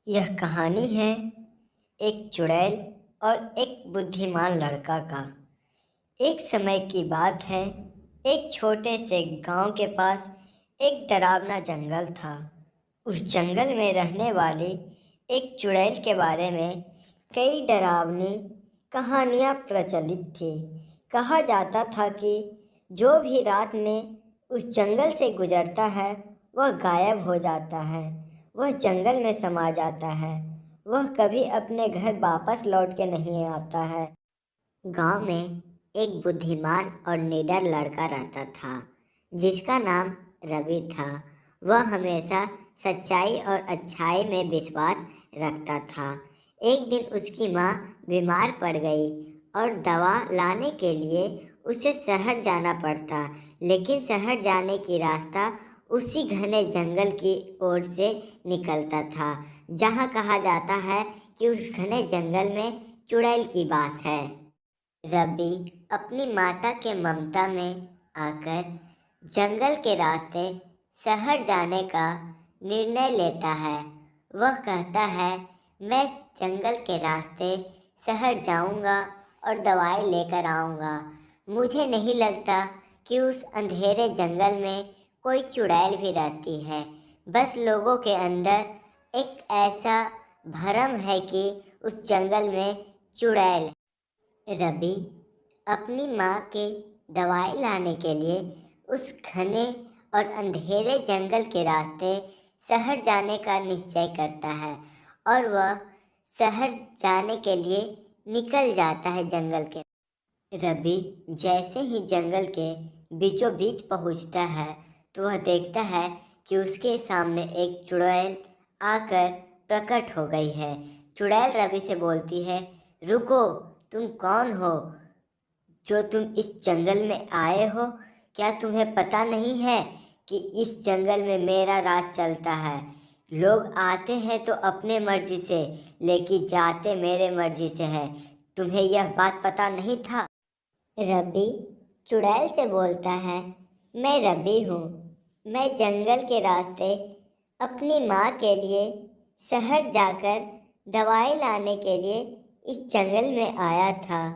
यह कहानी है एक चुड़ैल और एक बुद्धिमान लड़का का। एक समय की बात है, एक छोटे से गांव के पास एक डरावना जंगल था। उस जंगल में रहने वाली एक चुड़ैल के बारे में कई डरावनी कहानियाँ प्रचलित थी। कहा जाता था कि जो भी रात में उस जंगल से गुजरता है वह गायब हो जाता है, वह जंगल में समा जाता है, वह कभी अपने घर वापस लौट के नहीं आता है। गांव में एक बुद्धिमान और निडर लड़का रहता था जिसका नाम रवि था। वह हमेशा सच्चाई और अच्छाई में विश्वास रखता था। एक दिन उसकी माँ बीमार पड़ गई और दवा लाने के लिए उसे शहर जाना पड़ता, लेकिन शहर जाने की रास्ता उसी घने जंगल की ओर से निकलता था जहाँ कहा जाता है कि उस घने जंगल में चुड़ैल की बास है। रवि अपनी माता के ममता में आकर जंगल के रास्ते शहर जाने का निर्णय लेता है। वह कहता है, मैं जंगल के रास्ते शहर जाऊंगा और दवाई लेकर आऊंगा। मुझे नहीं लगता कि उस अंधेरे जंगल में कोई चुड़ैल भी रहती है। बस लोगों के अंदर एक ऐसा भरम है कि उस जंगल में चुड़ैल। रवि अपनी माँ के दवाई लाने के लिए उस घने और अंधेरे जंगल के रास्ते शहर जाने का निश्चय करता है और वह शहर जाने के लिए निकल जाता है जंगल के। रवि जैसे ही जंगल के बीचों बीच पहुंचता है तो वह देखता है कि उसके सामने एक चुड़ैल आकर प्रकट हो गई है। चुड़ैल रवि से बोलती है, रुको, तुम कौन हो जो तुम इस जंगल में आए हो? क्या तुम्हें पता नहीं है कि इस जंगल में मेरा राज चलता है? लोग आते हैं तो अपने मर्जी से, लेकिन जाते मेरे मर्जी से है। तुम्हें यह बात पता नहीं था? रवि चुड़ैल से बोलता है, मैं रवि हूँ। मैं जंगल के रास्ते अपनी माँ के लिए शहर जाकर दवाई लाने के लिए इस जंगल में आया था,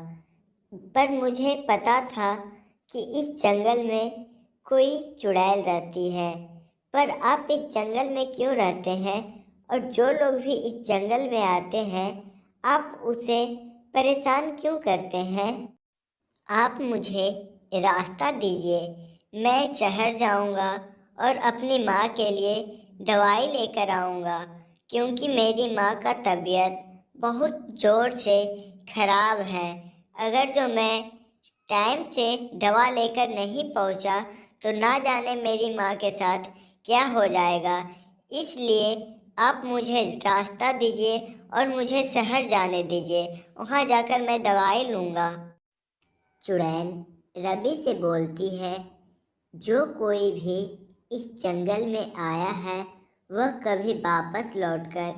पर मुझे पता था कि इस जंगल में कोई चुड़ैल रहती है। पर आप इस जंगल में क्यों रहते हैं? और जो लोग भी इस जंगल में आते हैं, आप उसे परेशान क्यों करते हैं? आप मुझे रास्ता दीजिए, मैं शहर जाऊंगा और अपनी माँ के लिए दवाई लेकर आऊँगा, क्योंकि मेरी माँ का तबीयत बहुत ज़ोर से खराब है। अगर जो मैं टाइम से दवा लेकर नहीं पहुँचा तो ना जाने मेरी माँ के साथ क्या हो जाएगा। इसलिए आप मुझे रास्ता दीजिए और मुझे शहर जाने दीजिए, वहाँ जाकर मैं दवाई लूँगा। चुड़ैल रवि से बोलती है, जो कोई भी इस जंगल में आया है वह कभी वापस लौटकर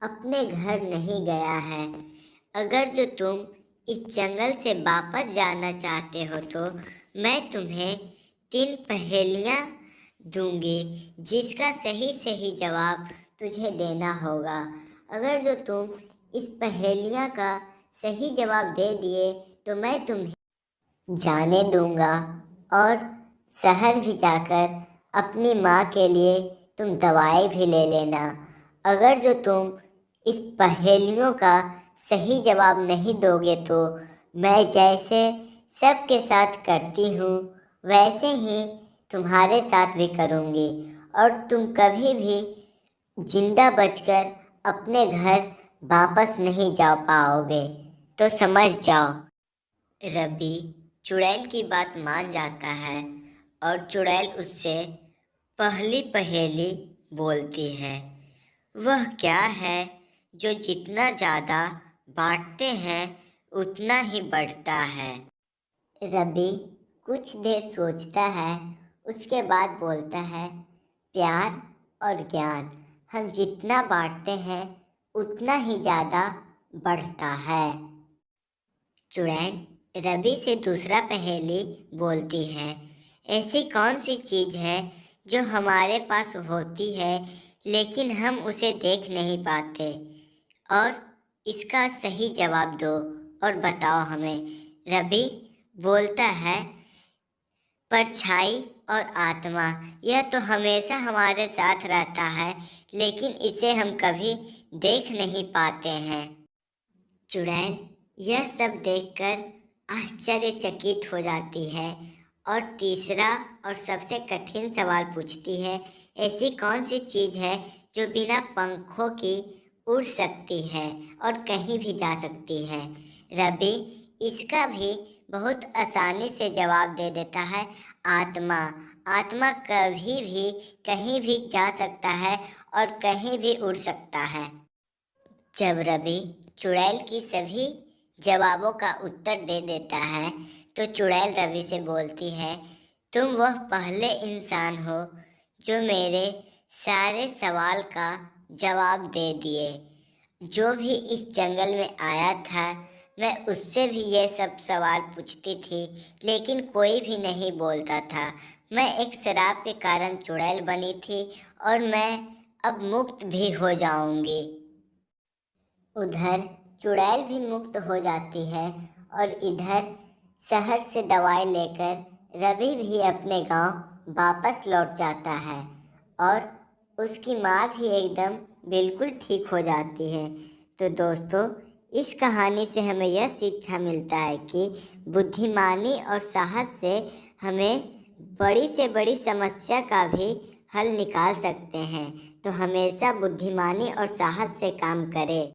अपने घर नहीं गया है। अगर जो तुम इस जंगल से वापस जाना चाहते हो तो मैं तुम्हें 3 पहेलियाँ दूंगी जिसका सही सही जवाब तुझे देना होगा। अगर जो तुम इस पहेलियाँ का सही जवाब दे दिए तो मैं तुम्हें जाने दूंगा और शहर भी जाकर अपनी माँ के लिए तुम दवाई भी ले लेना। अगर जो तुम इस पहेलियों का सही जवाब नहीं दोगे तो मैं जैसे सबके साथ करती हूँ वैसे ही तुम्हारे साथ भी करूँगी और तुम कभी भी जिंदा बचकर अपने घर वापस नहीं जा पाओगे, तो समझ जाओ। रवि चुड़ैल की बात मान जाता है और चुड़ैल उससे पहली पहेली बोलती है। वह क्या है जो जितना ज़्यादा बांटते हैं उतना ही बढ़ता है? रवि कुछ देर सोचता है, उसके बाद बोलता है, प्यार और ज्ञान। हम जितना बांटते हैं उतना ही ज़्यादा बढ़ता है। चुड़ैल रवि से दूसरा पहेली बोलती है, ऐसी कौन सी चीज़ है जो हमारे पास होती है लेकिन हम उसे देख नहीं पाते। और इसका सही जवाब दो और बताओ हमें। रवि बोलता है, परछाई और आत्मा। यह तो हमेशा हमारे साथ रहता है, लेकिन इसे हम कभी देख नहीं पाते हैं। चुड़ैल यह सब देखकर आश्चर्यचकित हो जाती है और तीसरा और सबसे कठिन सवाल पूछती है, ऐसी कौन सी चीज़ है जो बिना पंखों की उड़ सकती है और कहीं भी जा सकती है। रवि इसका भी बहुत आसानी से जवाब दे देता है, आत्मा। आत्मा कभी भी कहीं भी जा सकता है और कहीं भी उड़ सकता है। जब रवि चुड़ैल की सभी जवाबों का उत्तर दे देता है तो चुड़ैल रवि से बोलती है, तुम वह पहले इंसान हो जो मेरे सारे सवाल का जवाब दे दिए। जो भी इस जंगल में आया था मैं उससे भी ये सब सवाल पूछती थी, लेकिन कोई भी नहीं बोलता था। मैं एक शराब के कारण चुड़ैल बनी थी और मैं अब मुक्त भी हो जाऊंगी। उधर चुड़ैल भी मुक्त हो जाती है और इधर शहर से दवाई लेकर रवि भी अपने गांव वापस लौट जाता है और उसकी माँ भी एकदम बिल्कुल ठीक हो जाती है। तो दोस्तों, इस कहानी से हमें यह शिक्षा मिलता है कि बुद्धिमानी और साहस से हमें बड़ी से बड़ी समस्या का भी हल निकाल सकते हैं। तो हमेशा बुद्धिमानी और साहस से काम करें।